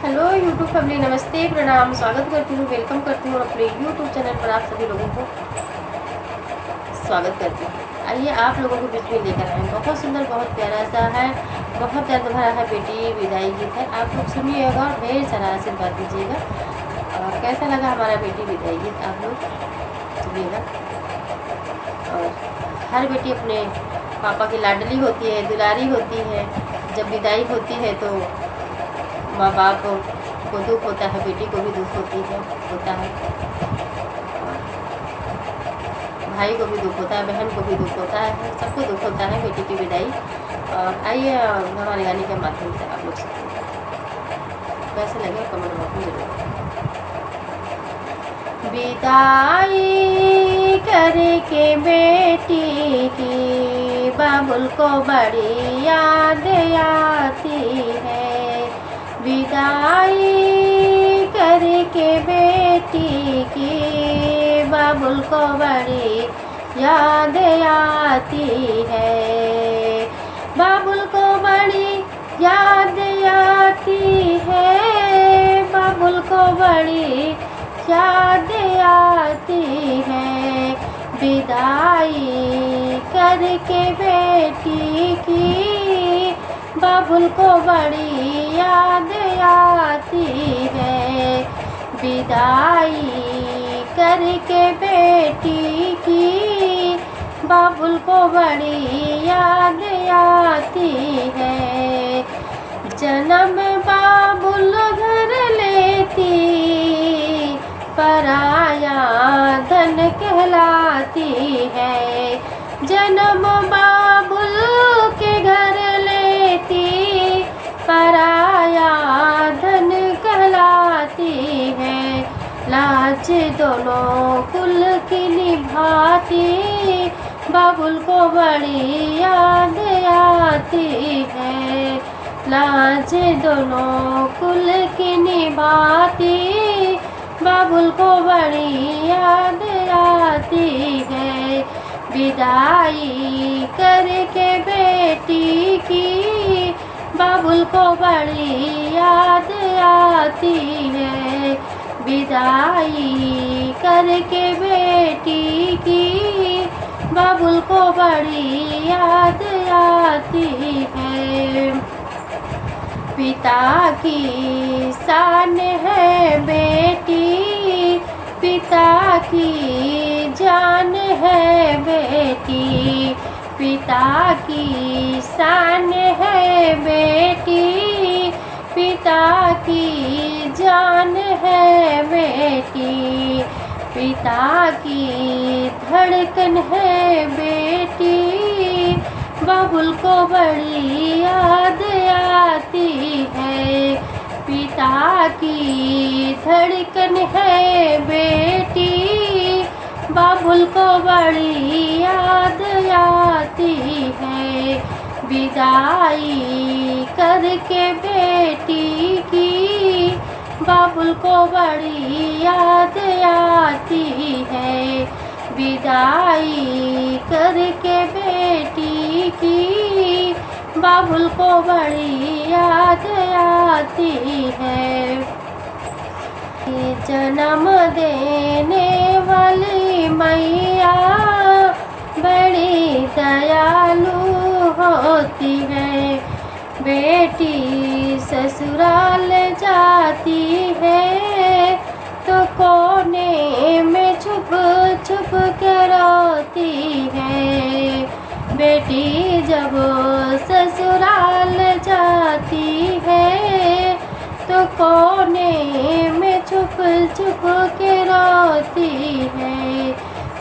Hello YouTube family, नमस्ते, प्रणाम, स्वागत करती हूँ, वेलकम करती हूँ अपने यूट्यूब चैनल पर। आप सभी लोगों को स्वागत करती हूँ। आइए आप लोगों को बीच में लेकर आए, बहुत सुंदर, बहुत प्यारा सा है, बहुत दर्द भरा है बेटी विदाई गीत है। आप लोग सुनिएगा और ढेर सारा आशीर्वाद दीजिएगा। और कैसा लगा हमारा बेटी विदाई गीत आप लोग सुनिएगा। और हर बेटी अपने पापा की लाडली होती है, दुलारी होती है। जब विदाई होती है तो माँ बाप को दुख होता है, बेटी को भी दुख होता है, भाई को भी दुख होता है, बहन को भी दुख होता है, सबको दुख होता है बेटी की विदाई। और आइए हमारे गाने के माध्यम से आप लोग सुनिए, कैसे लगे कमेंट बॉक्स में जरूर। विदाई करके बेटी की बाबुल को बड़ी याद आती है। विदाई करके बेटी की बाबुल को बड़ी याद आती है। बाबुल को बड़ी याद आती है, बाबुल को बड़ी याद आती है। विदाई करके बेटी की बाबुल को बड़ी याद आती है। विदाई करके बेटी की बाबुल को बड़ी याद आती है। जन्म बाबुल घर लेती पराया धन कहलाती है। जन्म बाबुल के घर लेती पराया धन कहलाती है। लाज दोनों कुल की निभाती बाबुल को बड़ी याद आती है। लाज दोनों कुल की निभाती बाबुल को बड़ी याद आती है। विदाई करके बेटी की बाबुल को बड़ी याद आती है। विदाई करके बेटी की बाबुल को बड़ी याद आती है। पिता की शान है बेटी, पिता की जान है बेटी। पिता की शान है बेटी, पिता की जान है बेटी। पिता की धड़कन है बेटी, बाबुल को बड़ी याद आती है। पिता की धड़कन है बेटी, बाबुल को बड़ी याद आती है। विदाई करके बेटी की बाबुल को बड़ी याद आती है। विदाई करके बेटी की बाबुल को बड़ी याद आती है। जन्म देने वाली मैया बड़ी दयालु होती है। बेटी ससुराल जाती है तो कोने में छुप छुप के रोती है। बेटी जब ससुराल जाती है तो कोने में छुप छुप के रोती है।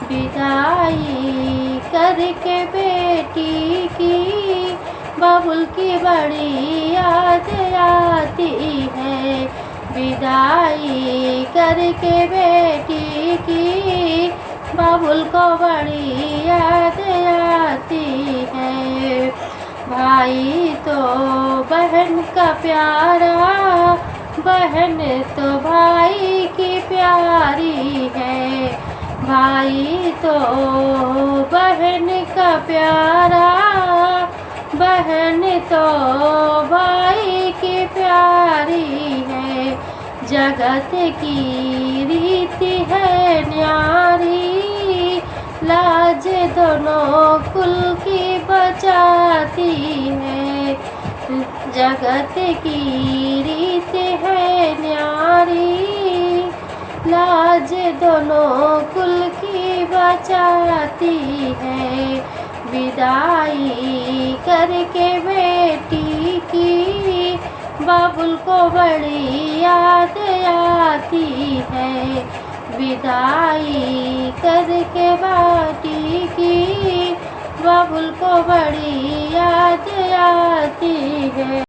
विदाई करके बेटी की बाबुल की बड़ी याद आती है। विदाई करके बेटी की बाबुल को बड़ी याद आती है। भाई तो बहन का प्यारा, बहन तो भाई की प्यारी है। भाई तो बहन का प्यारा, बहन तो भाई की प्यारी है। जगत की रीति है न्यारी, लाज दोनों कुल की बचाती है। जगत की रीति है न्यारी, लाज दोनों कुल की बचाती है। विदाई करके बेटी की बाबुल को बड़ी याद आती है। विदाई करके बेटी की बाबुल को बड़ी याद आती है।